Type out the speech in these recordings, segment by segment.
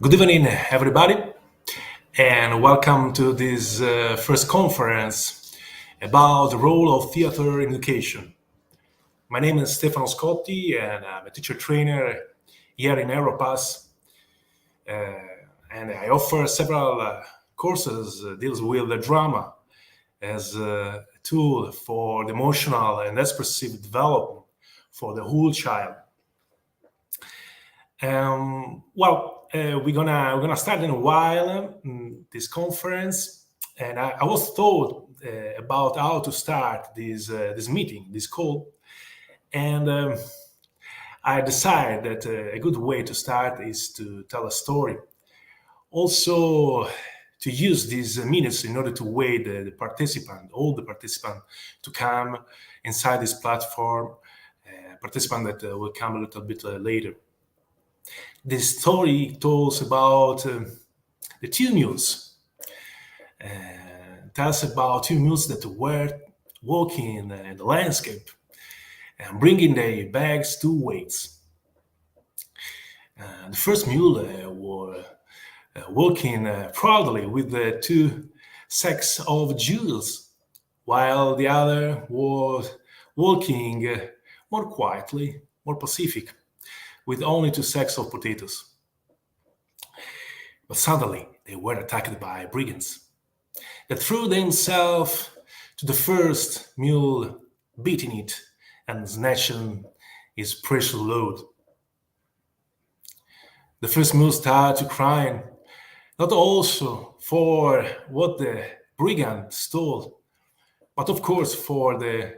Good evening, everybody, and welcome to this first conference about the role of theater in education. My name is Stefano Scotti, and I'm a teacher trainer here in Aeropass, uh, and I offer several courses deals with the drama as a tool for the emotional and expressive development for the whole child. We're gonna start in a while this conference, and I was told about how to start this meeting, this call, and I decided that a good way to start is to tell a story. Also, to use these minutes in order to wait all the participant, to come inside this platform. Participant that will come a little bit later. This story tells about the two mules. Tells about two mules that were walking in the landscape and bringing their bags to weights. The first mule was walking proudly with the two sacks of jewels, while the other was walking more quietly, more pacific, with only two sacks of potatoes. But suddenly they were attacked by brigands that threw themselves to the first mule, beating it and snatching his precious load. The first mule started crying, not also for what the brigand stole, but of course for the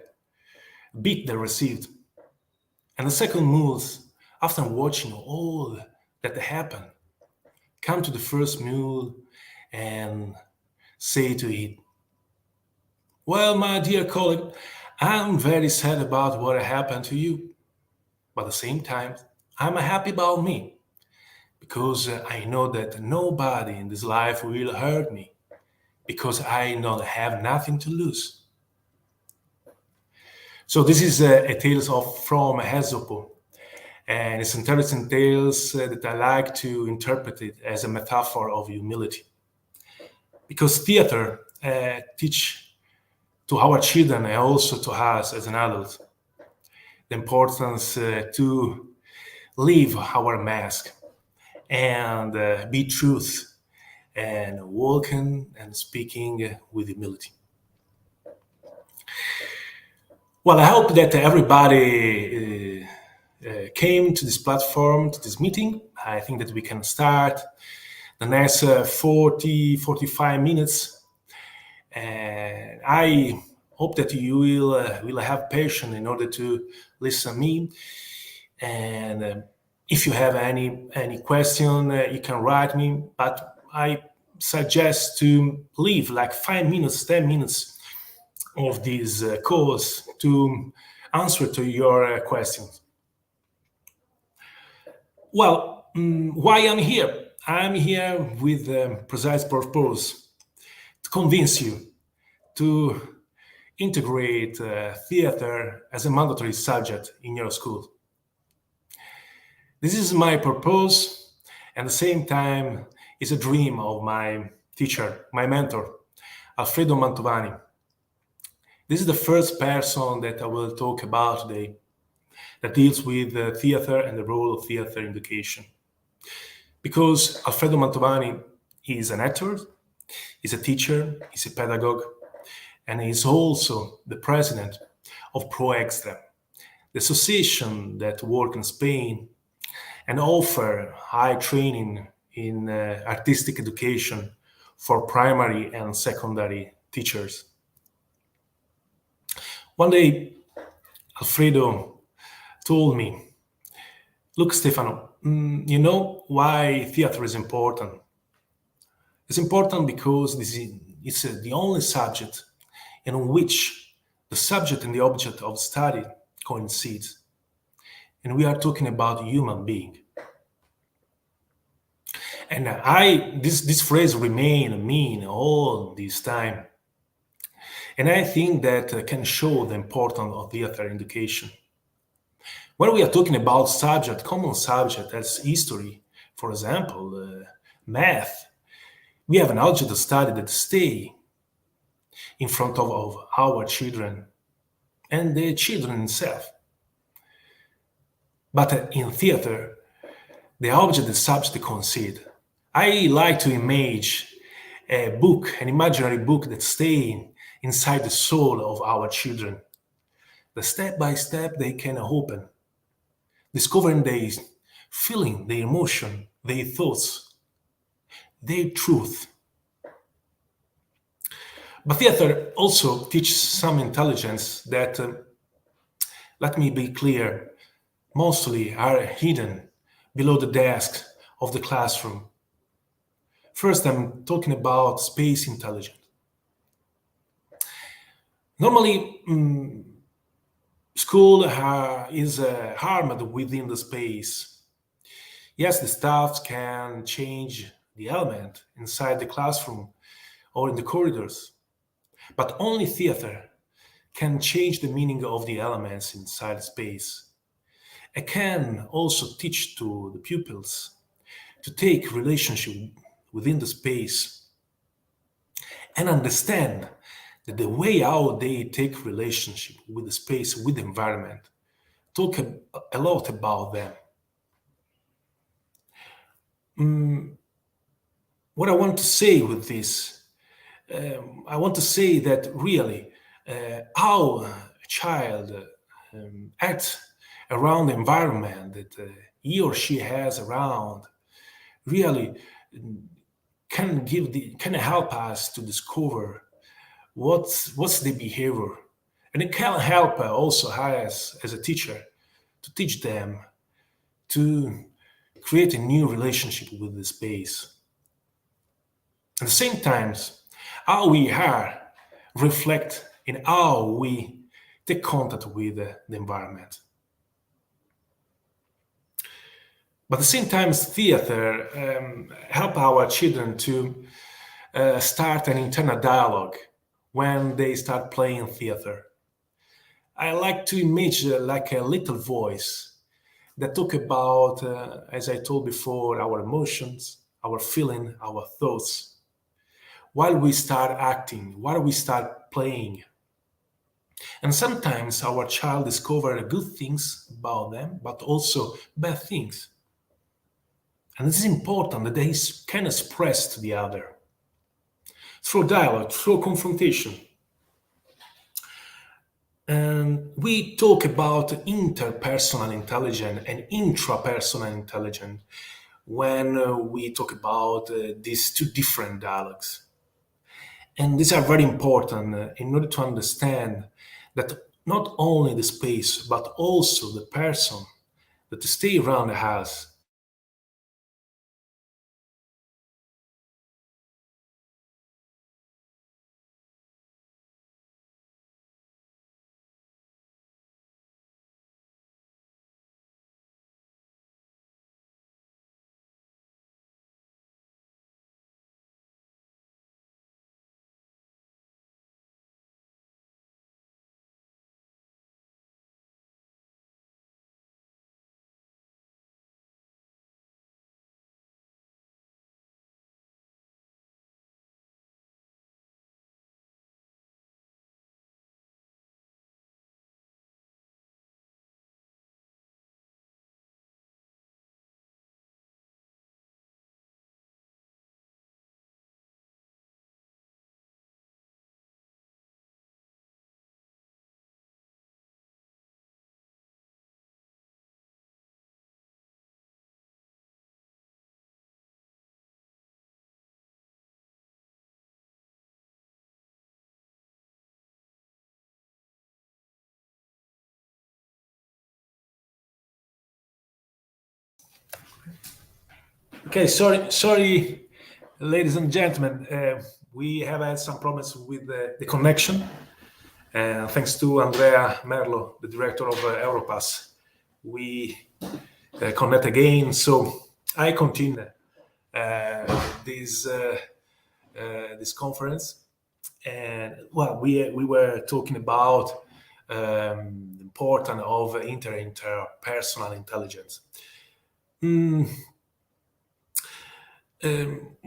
beat they received. And the second mule, after watching all that happened, come to the first mule and say to it, "Well, my dear colleague, I'm very sad about what happened to you, but at the same time, I'm happy about me, because I know that nobody in this life will hurt me, because I not have nothing to lose." So this is a tales from Aesop, and it's interesting tales that I like to interpret it as a metaphor of humility, because theater teach to our children and also to us as an adult the importance to leave our mask and be truth and walking and speaking with humility. Well, I hope that everybody came to this platform, to this meeting. I think that we can start the next 45 minutes. And I hope that you will have patience in order to listen to me. And if you have any question, you can write me. But I suggest to leave like 5 minutes, 10 minutes of this course to answer to your questions. Well, why I'm here? I'm here with a precise purpose to convince you to integrate theater as a mandatory subject in your school. This is my purpose, and at the same time, is a dream of my teacher, my mentor, Alfredo Mantovani. This is the first person that I will talk about today that deals with theater and the role of theater in education. Because Alfredo Mantovani is an actor, he's a teacher, he's a pedagogue, and he's also the president of ProExtra, the association that works in Spain and offer high training in artistic education for primary and secondary teachers. One day, Alfredo told me, "Look, Stefano, you know why theater is important? It's important because it's the only subject in which the subject and the object of study coincides. And we are talking about human being." And this phrase remain mean all this time. And I think that can show the importance of theater education. When we are talking about subject, common subject as history, For example, math. We have an algebra study that stay in front of our children and the children themselves. But in theater, the object the subject consider. I like to imagine a book, an imaginary book that stay inside the soul of our children. The step by step they can open, discovering their feeling, their emotion, their thoughts, their truth. But theater also teaches some intelligence that, let me be clear, mostly are hidden below the desk of the classroom. First, I'm talking about space intelligence. Normally, school is harmed within the space. Yes, the staff can change the element inside the classroom or in the corridors, but only theater can change the meaning of the elements inside space. It can also teach to the pupils to take relationship within the space and understand that the way how they take relationship with the space, with the environment, talk a lot about them. What I want to say with this, I want to say that really how a child acts around the environment that he or she has around really can help us to discover what's the behavior, and it can help also us as a teacher to teach them to create a new relationship with the space. At the same time, how we are reflect in how we take contact with the environment. But at the same time, theater help our children to start an internal dialogue when they start playing theater. I like to imagine like a little voice that talk about, as I told before, our emotions, our feeling, our thoughts. While we start acting, while we start playing. And sometimes our child discover good things about them, but also bad things. And it is important that they can express to the other through dialogue, through confrontation. And we talk about interpersonal intelligence and intrapersonal intelligence when we talk about these two different dialogues. And these are very important in order to understand that not only the space, but also the person that stay around the house. Okay, sorry, ladies and gentlemen. We have had some problems with the connection. Thanks to Andrea Merlo, the director of Europass, we connect again. So I continue this this conference, and well, we were talking about the importance of interpersonal intelligence. Um,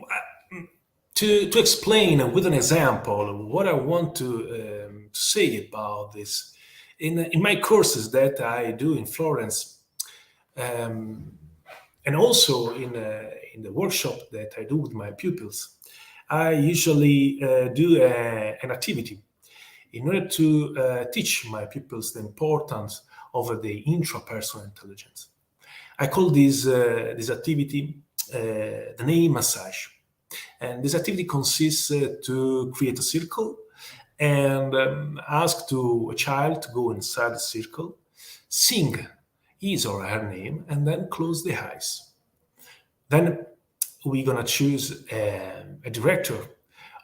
to explain with an example what I want to say about this, in my courses that I do in Florence, um, and also in the workshop that I do with my pupils, I usually do an activity in order to teach my pupils the importance of the intrapersonal intelligence. I call this activity the name massage. And this activity consists to create a circle and ask to a child to go inside the circle, sing his or her name, and then close the eyes. Then we're gonna choose a director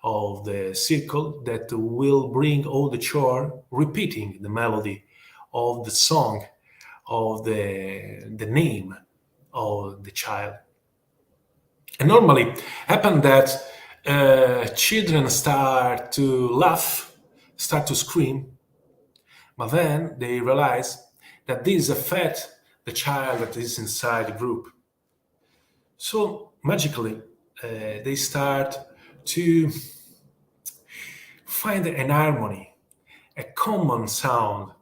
of the circle that will bring all the chore, repeating the melody of the song of the name of the child. And normally happen that children start to laugh, start to scream, but then they realize that this affects the child that is inside the group. So magically, they start to find an harmony, a common sound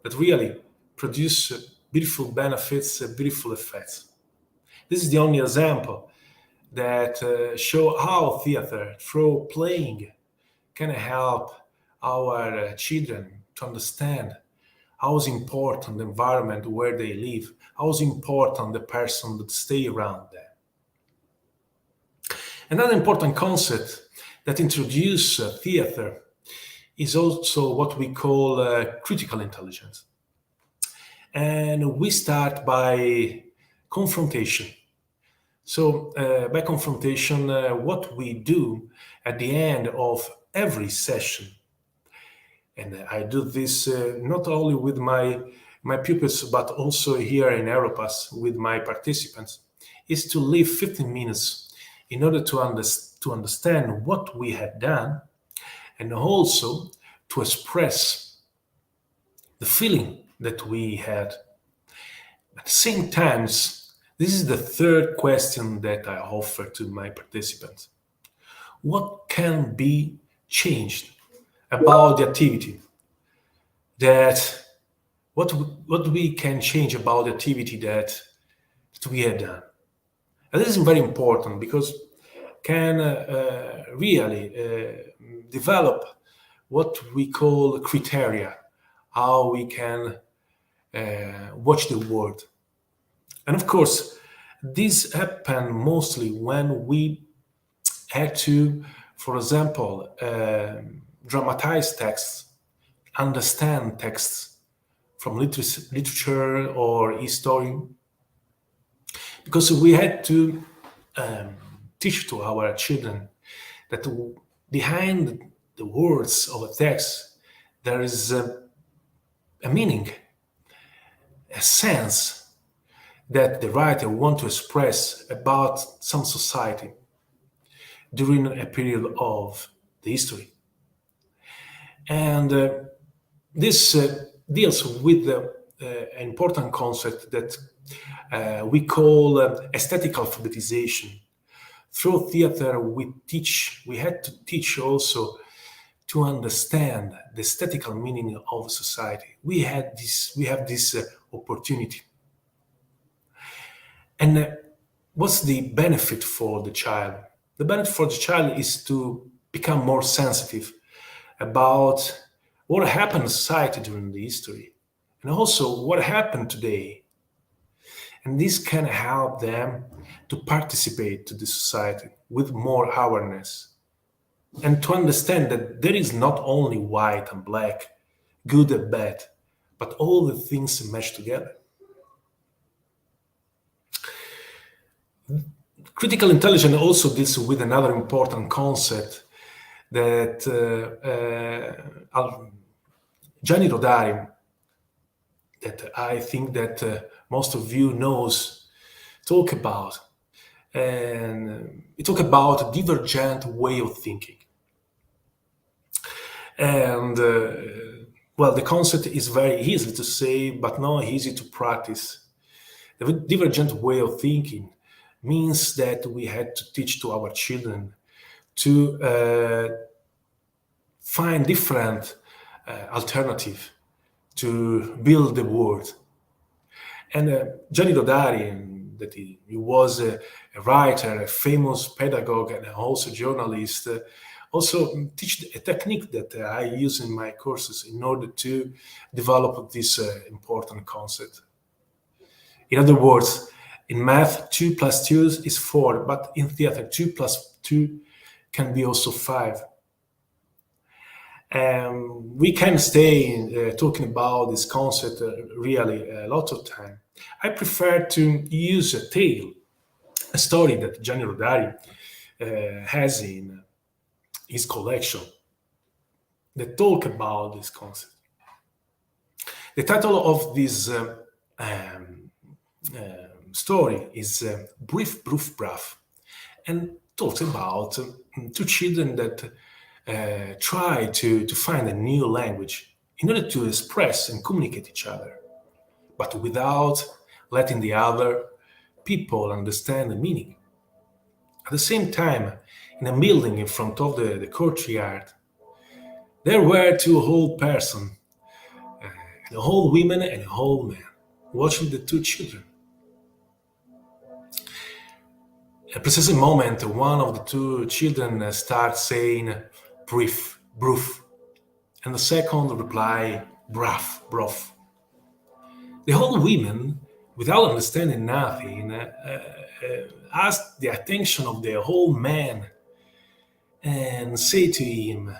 that really produce beautiful benefits, beautiful effects. This is the only example that show how theater, through playing, can help our children to understand how is important the environment where they live, how is important the person that stay around them. Another important concept that introduce theater is also what we call critical intelligence. And we start by confrontation. So by confrontation, what we do at the end of every session, and I do this not only with my pupils, but also here in Aeropass with my participants, is to leave 15 minutes in order to understand what we have done, and also to express the feeling that we had. At the same time, this is the third question that I offer to my participants. What can be changed about the activity? What we can change about the activity that we have done? And this is very important because can really develop what we call criteria, how we can watch the world. And of course, this happens mostly when we had to, for example, dramatize texts, understand texts from literature or history, because we had to teach to our children that behind the words of a text there is a meaning, a sense that the writer wants to express about some society during a period of the history. And this deals with an important concept that we call aesthetic alphabetization. Through theater, we had to teach also to understand the aesthetical meaning of society. We have this opportunity. And what's the benefit for the child? The benefit for the child is to become more sensitive about what happened in society during the history, and also what happened today. And this can help them to participate to the society with more awareness and to understand that there is not only white and black, good and bad, but all the things meshed together. Critical intelligence also deals with another important concept that Gianni Rodari, that I think that most of you knows, talk about. And he talk about a divergent way of thinking. And well, the concept is very easy to say, but not easy to practice. The divergent way of thinking means that we had to teach to our children to find different alternative to build the world. And Gianni Rodari, that he was a writer, a famous pedagogue, and also journalist, also teach a technique that I use in my courses in order to develop this important concept. In other words, in math, 2 plus 2 is 4, but in theater, 2 plus 2 can be also 5. We can stay talking about this concept really a lot of time. I prefer to use a tale, a story that Gianni Rodari has in his collection that talk about this concept. The title of this story is Brief, Broof, Braff, and talks about two children that try to find a new language in order to express and communicate each other, but without letting the other people understand the meaning. At the same time, in a building in front of the courtyard, there were two old persons, an old woman and an old man, watching the two children. At a precise moment, one of the two children starts saying, brief, broof, and the second reply, braff, broth. The old woman, without understanding nothing, asked the attention of the old man and say to him,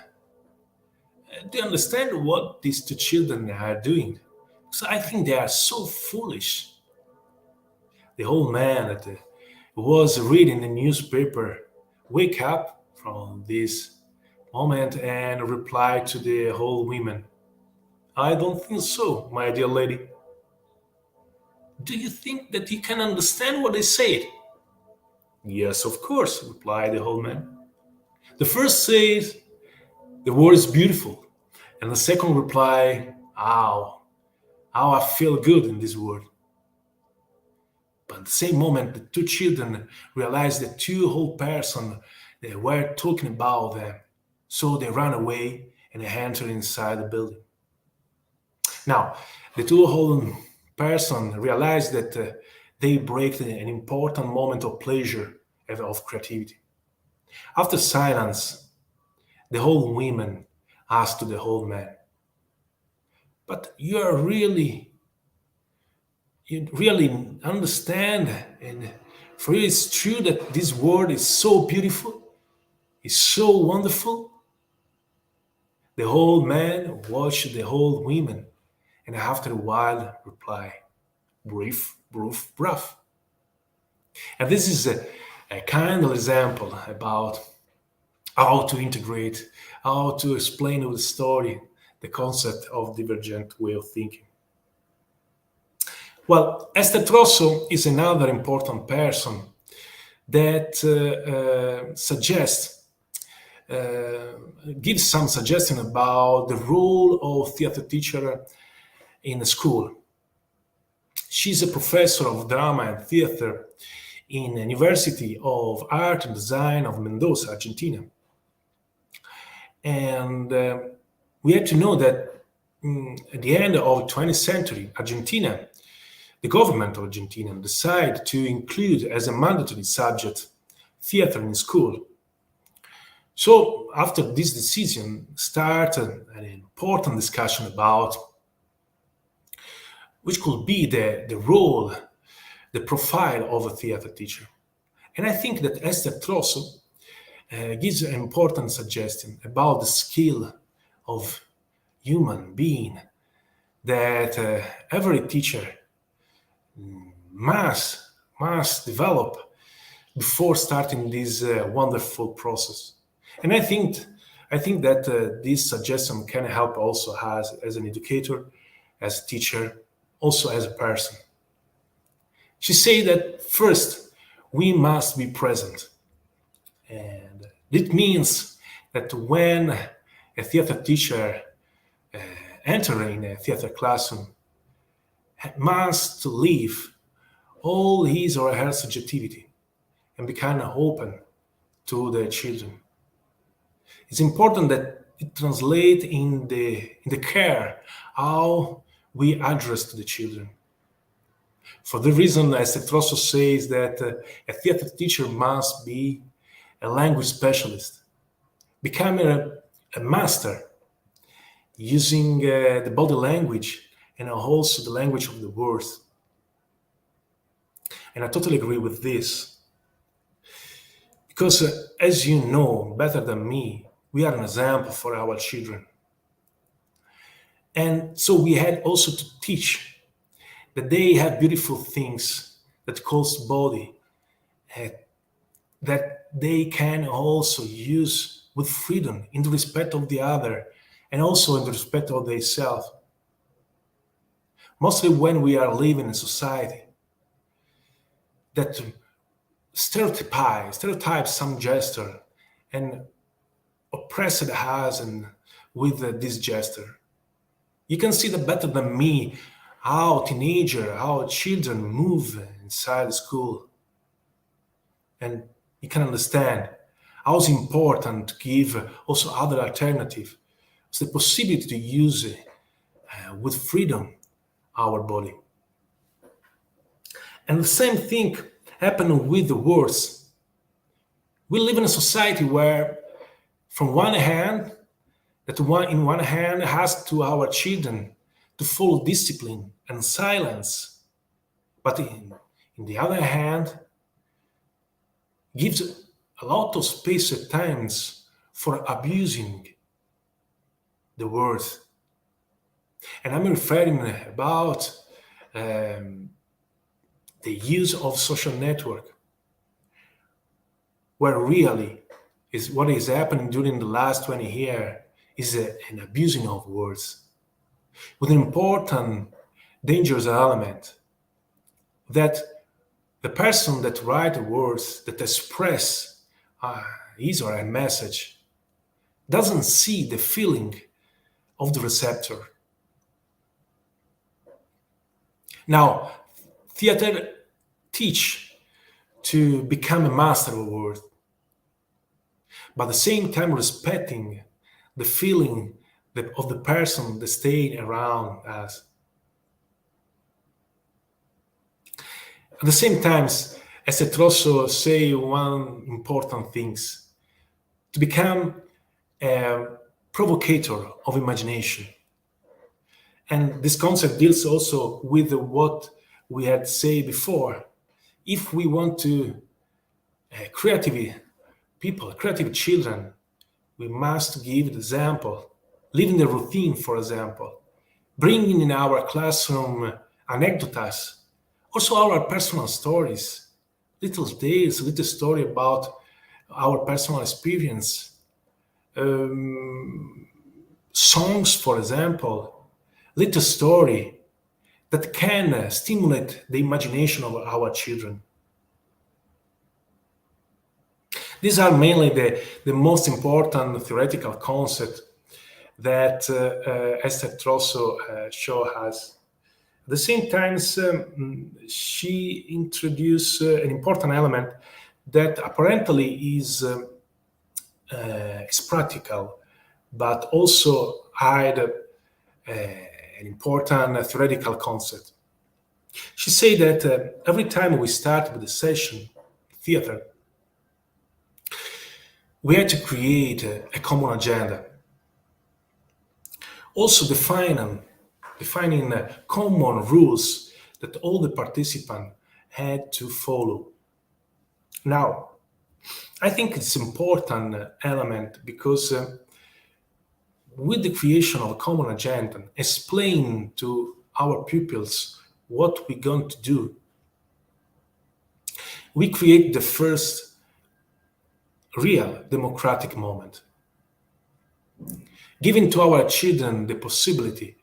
do you understand what these two children are doing? So I think they are so foolish. The old man that was reading the newspaper wake up from this moment and replied to the old woman, I don't think so, my dear lady. Do you think that you can understand what they said? Yes, of course, replied the old man. The first says, the word is beautiful. And the second reply, how I feel good in this word. But at the same moment, the two children realized that two old persons they were talking about them. So they ran away and entered inside the building. Now, the two old persons realized that they break an important moment of pleasure and of creativity. After silence, the old woman asked the old man, but you really understand, and for you it's true that this world is so beautiful, is so wonderful? The old man watched the old woman, and after a while replied, brief, broof, bruff. And this is a kind of example about how to integrate, how to explain with story the concept of divergent way of thinking. Well, Esther Trosso is another important person that gives some suggestion about the role of theater teacher in a school. She's a professor of drama and theater in the University of Art and Design of Mendoza, Argentina. And we have to know that at the end of the 20th century, Argentina, the government of Argentina decided to include as a mandatory subject theater in school. So after this decision started an important discussion about which could be the role, the profile of a theater teacher. And I think that Esther Trosso gives an important suggestion about the skill of human being that every teacher must develop before starting this wonderful process. And I think that this suggestion can help also as an educator, as a teacher, also as a person. She said that first, we must be present. And it means that when a theater teacher entering a theater classroom must leave all his or her subjectivity and be kind of open to the children. It's important that it translates in the care how we address to the children. For the reason, as Trosso says, that a theater teacher must be a language specialist, becoming a master using the body language and also the language of the words. And I totally agree with this. Because as you know better than me, we are an example for our children. And so we had also to teach that they have beautiful things that calls body, that they can also use with freedom in the respect of the other and also in the respect of themselves. Mostly when we are living in society that stereotypes some gesture and oppressed us and with this gesture. You can see that better than me how children move inside the school. And you can understand how it's important to give also other alternative. It's the possibility to use with freedom our body. And the same thing happened with the words. We live in a society where, from one hand, in one hand has to our children to follow discipline and silence, but in the other hand, gives a lot of space at times for abusing the words. And I'm referring about the use of social network, where really is what is happening during the last 20 years is an abusing of words, with an important dangerous element that the person that write words that express his or her message doesn't see the feeling of the receptor. Now, theater teach to become a master of words, but at the same time respecting the feeling of the person that stayed around us. At the same time, as Trosso say one important things, to become a provocator of imagination. And this concept deals also with what we had said before. If we want to creative people, creative children, we must give the example, living the routine, for example, bringing in our classroom anecdotes, also our personal stories, little tales, little story about our personal experience, songs, for example, little story that can stimulate the imagination of our children. These are mainly the most important theoretical concepts that Esther Trosso show us. At the same time, she introduced an important element that apparently is practical, but also hide an important theoretical concept. She said that every time we start with a session, theater, we had to create a common agenda. Also defining common rules that all the participants had to follow. Now, I think it's an important element because with the creation of a common agenda, explain to our pupils what we're going to do, we create the first real democratic moment, giving to our children the possibility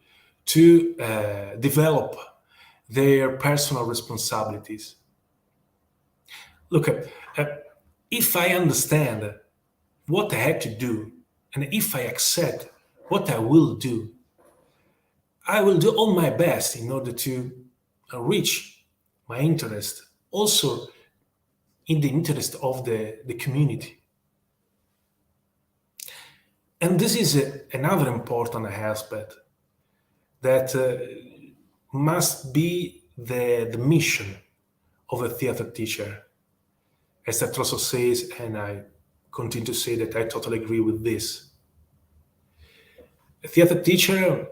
to develop their personal responsibilities. Look, if I understand what I had to do, and if I accept what I will do all my best in order to reach my interest. Also, in the interest of the community. And this is another important aspect that must be the mission of a theater teacher. As that also says, and I continue to say that I totally agree with this. A theater teacher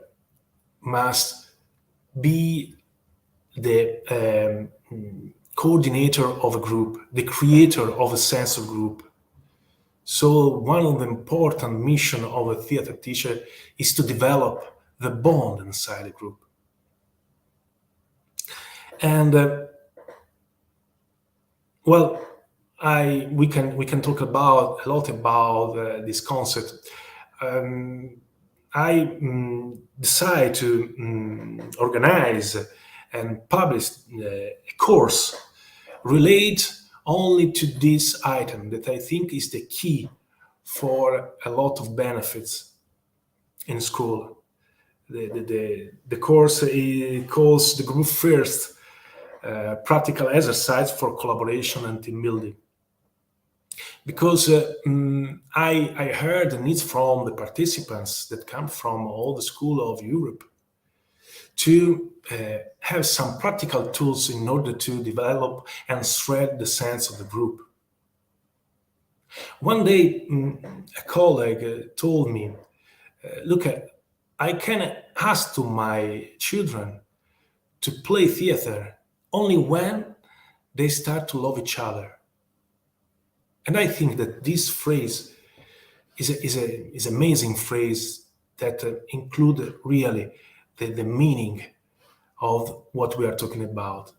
must be the coordinator of a group, the creator of a sense of group. So one of the important missions of a theater teacher is to develop the bond inside the group. And we can talk a lot about this concept. I decided to organize and publish a course relate only to this item that I think is the key for a lot of benefits in school. The course calls the group first practical exercise for collaboration and team building. Because I heard the needs from the participants that come from all the schools of Europe to have some practical tools in order to develop and spread the sense of the group. One day, a colleague told me, look, I can ask to my children to play theater only when they start to love each other. And I think that this phrase is an amazing phrase that includes really the meaning of what we are talking about.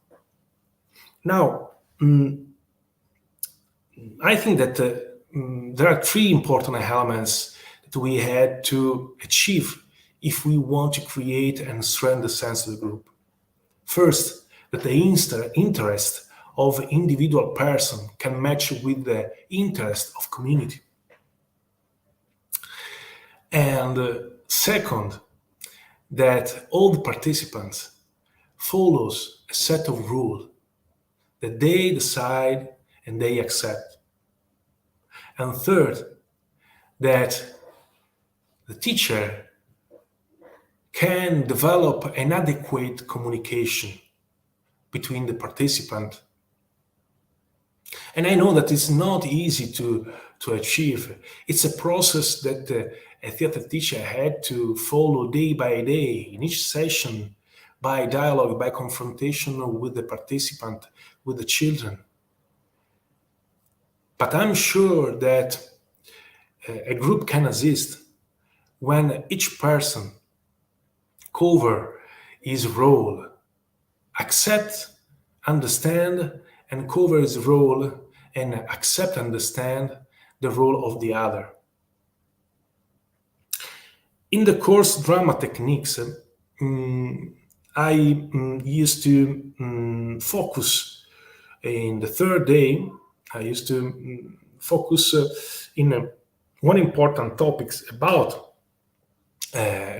Now, I think that there are three important elements that we had to achieve if we want to create and strengthen the sense of the group. First, that the interest of individual person can match with the interest of community. And second, that all the participants follows a set of rules that they decide and they accept. And third, that the teacher can develop an adequate communication between the participant. And I know that it's not easy to achieve. It's a process that a theater teacher had to follow day by day in each session, by dialogue, by confrontation with the participant, with the children. But I'm sure that a group can exist when each person cover his role, accept, understand, and cover his role, and accept, understand the role of the other. In the course Drama Techniques, I used to focus in the third day. I used to focus in one important topic about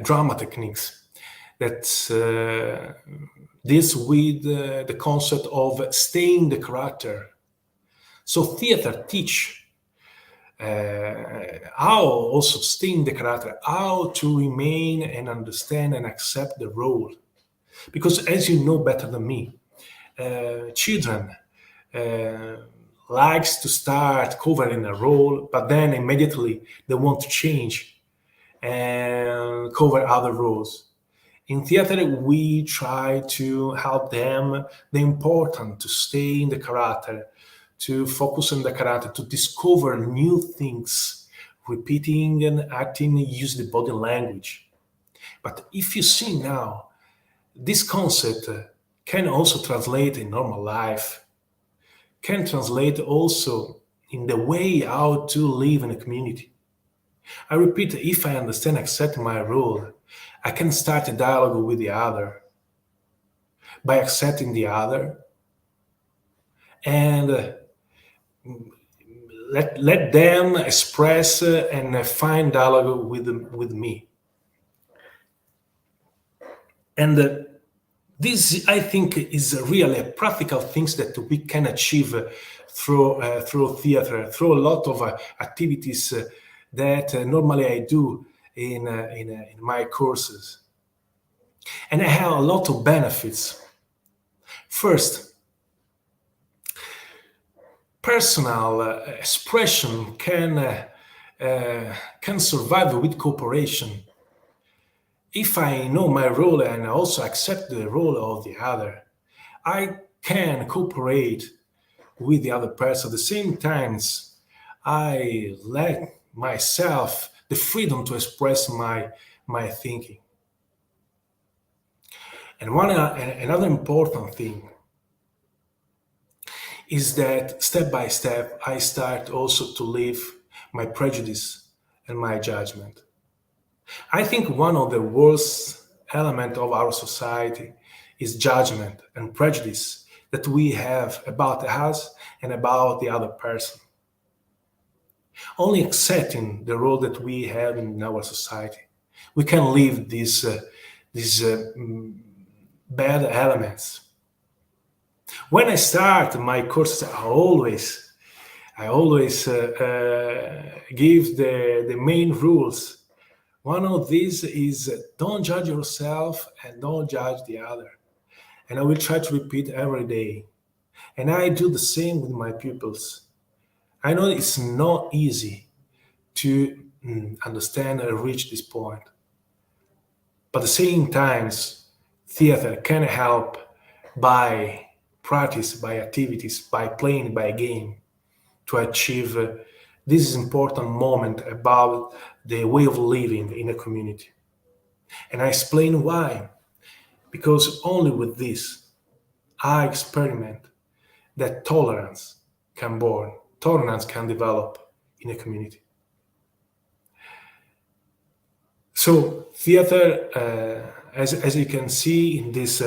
drama techniques that deals with the concept of staying the character. So theater teach how also staying the character, how to remain and understand and accept the role. Because as you know better than me, children likes to start covering a role, but then immediately they want to change and cover other roles. In theater, we try to help them the important to stay in the character, to focus on the character, to discover new things, repeating and acting, use the body language. But if you see now, this concept can also translate in normal life, can translate also in the way how to live in a community. I repeat, if I understand, accept my role, I can start a dialogue with the other by accepting the other and let them express and find dialogue with me. And This, I think, is really practical things that we can achieve through theater, through a lot of activities that normally I do in my courses, and I have a lot of benefits. First, personal expression can survive with cooperation. If I know my role and also accept the role of the other, I can cooperate with the other person. At the same times, I let myself the freedom to express my thinking. And another important thing is that step by step, I start also to leave my prejudice and my judgment. I think one of the worst elements of our society is judgment and prejudice that we have about us and about the other person. Only accepting the role that we have in our society, we can leave these bad elements. When I start my courses, I always give the main rules. One of these is don't judge yourself and don't judge the other. And I will try to repeat every day. And I do the same with my pupils. I know it's not easy to understand and reach this point. But at the same times, theater can help by practice, by activities, by playing by a game to achieve this important moment about the way of living in a community. And I explain why. Because only with this, I experiment that tolerance can develop in a community. So theater, as you can see in this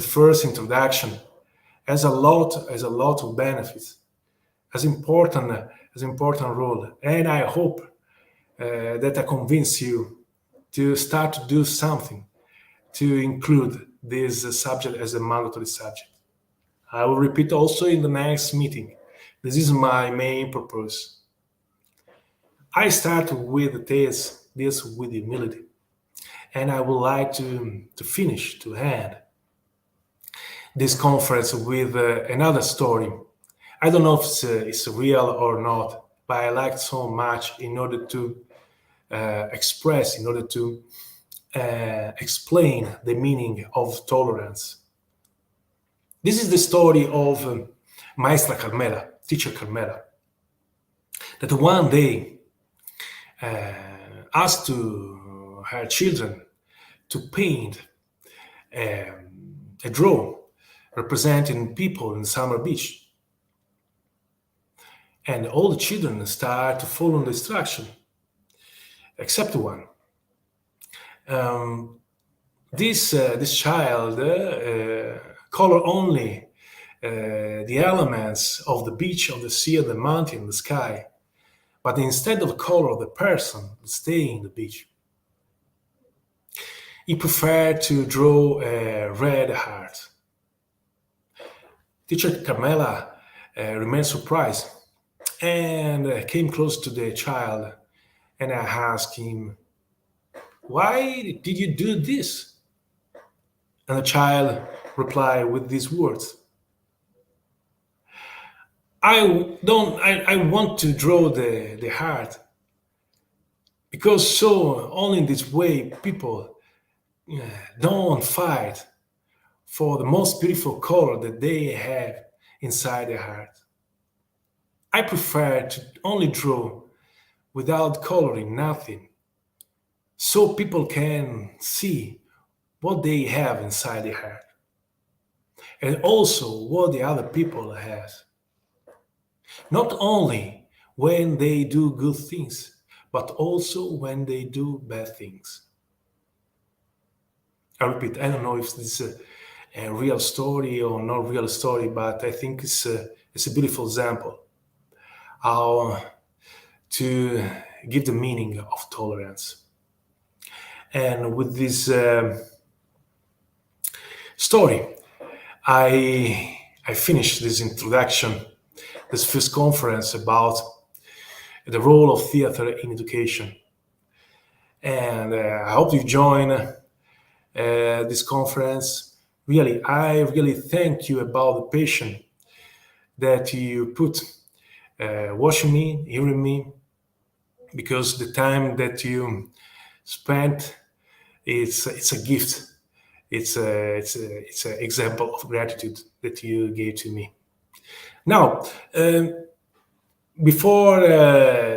first introduction, has a lot of benefits, as important role, and I hope that I convince you to start to do something to include this subject as a mandatory subject. I will repeat also in the next meeting. This is my main purpose. I start with this with humility, and I would like to end this conference with another story. I don't know if it's real or not, but I liked so much in order to express, in order to explain the meaning of tolerance. This is the story of Maestra Carmela, teacher Carmela, that one day asked to her children to paint a draw representing people in Summer Beach. And all the children start to follow the instruction, except one. This child color only the elements of the beach, of the sea, of the mountain, the sky, but instead of color the person staying in the beach. He preferred to draw a red heart. Teacher Carmela remained surprised and came close to the child, and I asked him, "Why did you do this?" And the child replied with these words, I want to draw the heart, because so only in this way people don't fight for the most beautiful color that they have inside their heart. I prefer to only draw without coloring nothing, so people can see what they have inside their heart, and also what the other people have. Not only when they do good things, but also when they do bad things. I repeat, I don't know if this is a real story or not real story, but I think it's a beautiful example how to give the meaning of tolerance. And with this story. I finished this introduction, this first conference about the role of theater in education, and I hope you join this conference. Really, I really thank you about the passion that you put watching me, hearing me, because the time that you spent, it's a gift. It's an example of gratitude that you gave to me. Now, before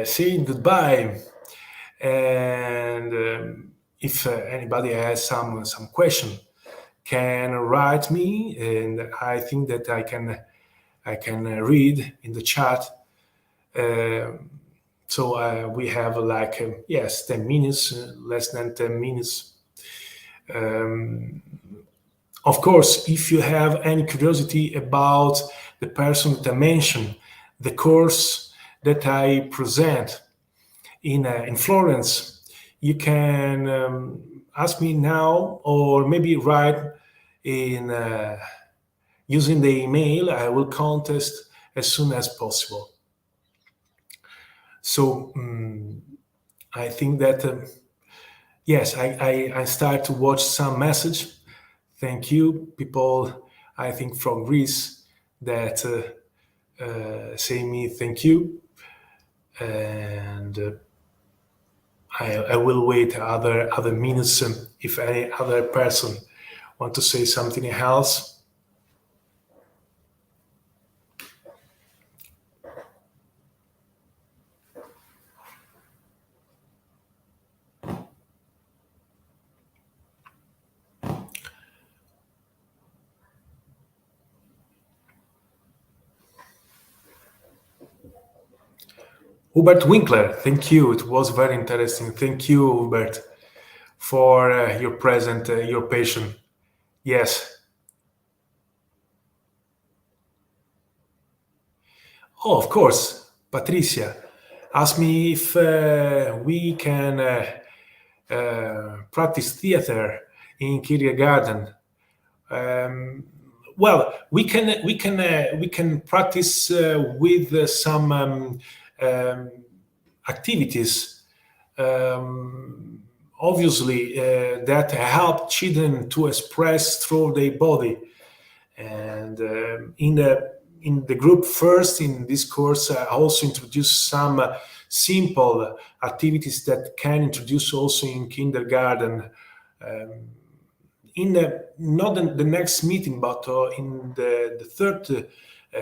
saying goodbye, and if anybody has some question, can write me, and I think that I can read in the chat. So we have like yes, 10 minutes, less than 10 minutes. Of course, if you have any curiosity about the person that I mentioned, the course that I present in Florence, you can ask me now, or maybe write in using the email. I will contest as soon as possible. So I think that yes, I start to watch some message. Thank you, people. I think from Greece that say me thank you, and I will wait other minutes if any other person want to say something else. Hubert Winkler, thank you. It was very interesting. Thank you, Hubert, for your present, your patient. Yes. Oh, of course. Patricia asked me if we can practice theater in kindergarten. Well, we can practice with some activities. Obviously, that help children to express through their body, and in the group first in this course, I also introduce some simple activities that can introduce also in kindergarten. In not in the next meeting, but in the third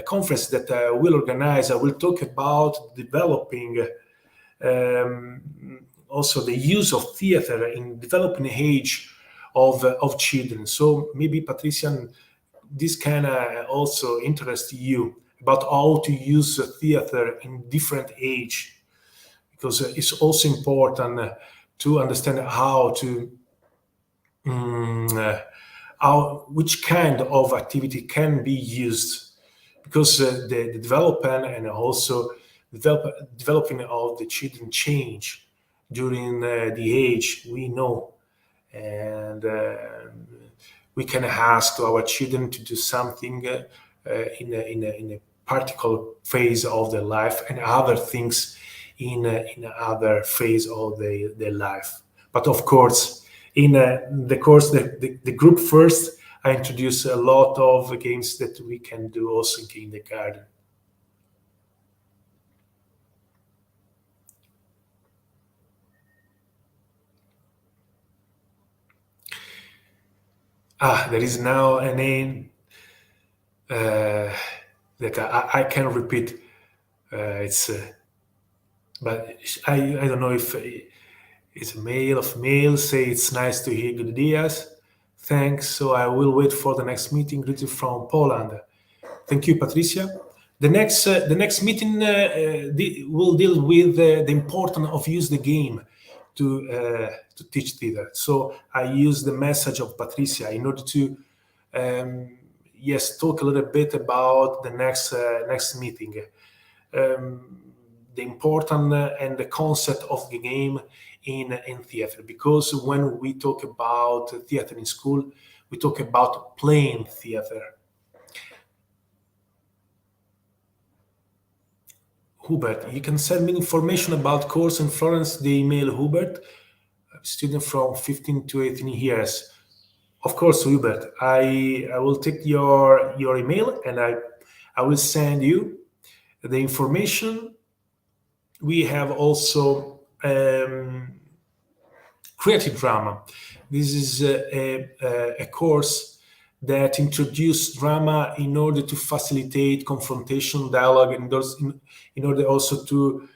conference that I will organize, I will talk about developing also the use of theater in developing age of children. So maybe Patricia, this can also interest you about how to use theater in different age, because it's also important to understand how to which kind of activity can be used, because the development and also developing of the children change during the age, we know, and we can ask our children to do something in a particular phase of their life, and other things in other phase of their life. But of course, in the course, the group first, I introduce a lot of games that we can do also in kindergarten. There is now a name that I can repeat. It's, but I don't know if it's a male or female. Say it's nice to hear good ideas. Thanks. So I will wait for the next meeting. Greeting from Poland. Thank you, Patricia. The next meeting will deal with the importance of use the game to teach theater. So I use the message of Patricia in order to yes, talk a little bit about the next meeting. The important and the concept of the game in theater, because when we talk about theater in school, we talk about plain theater. Hubert, you can send me information about course in Florence. The email Hubert, student from 15 to 18 years. Of course, Hubert, I will take your email and I will send you the information. We have also creative drama. This is a course that introduces drama in order to facilitate confrontation, dialogue, and in order also to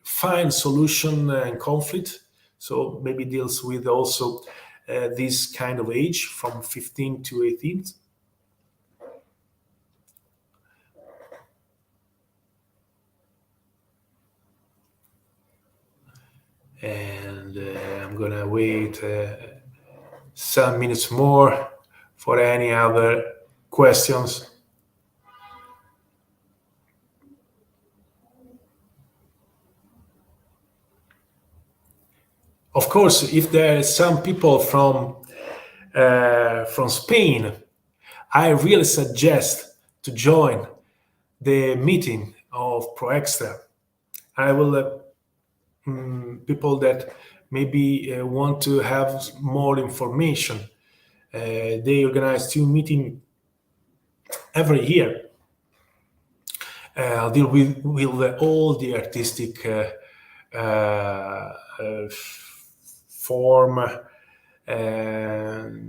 find solution and conflict. So maybe deals with also this kind of age from 15 to 18. And I'm gonna wait some minutes more for any other questions. Of course, if there are some people from Spain, I really suggest to join the meeting of ProExtra. I will people that maybe want to have more information. They organize 2 meetings every year. I'll deal with all the artistic form.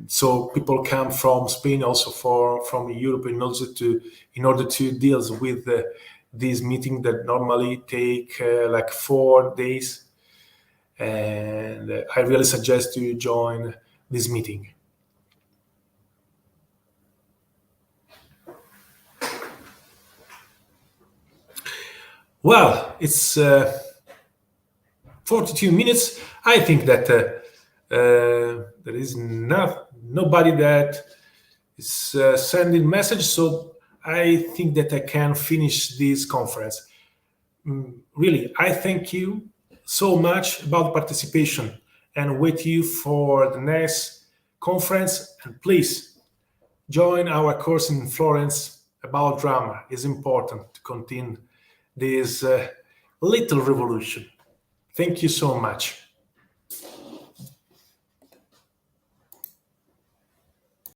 So people come from Spain, also from Europe, in order to deal with this meeting that normally take like 4 days. And I really suggest you join this meeting. Well, it's 42 minutes. I think that there is nobody that is sending message, so I think that I can finish this conference. Really, I thank you so much about participation and wait you for the next conference. And please join our course in Florence about drama. It's important to continue this little revolution. Thank you so much.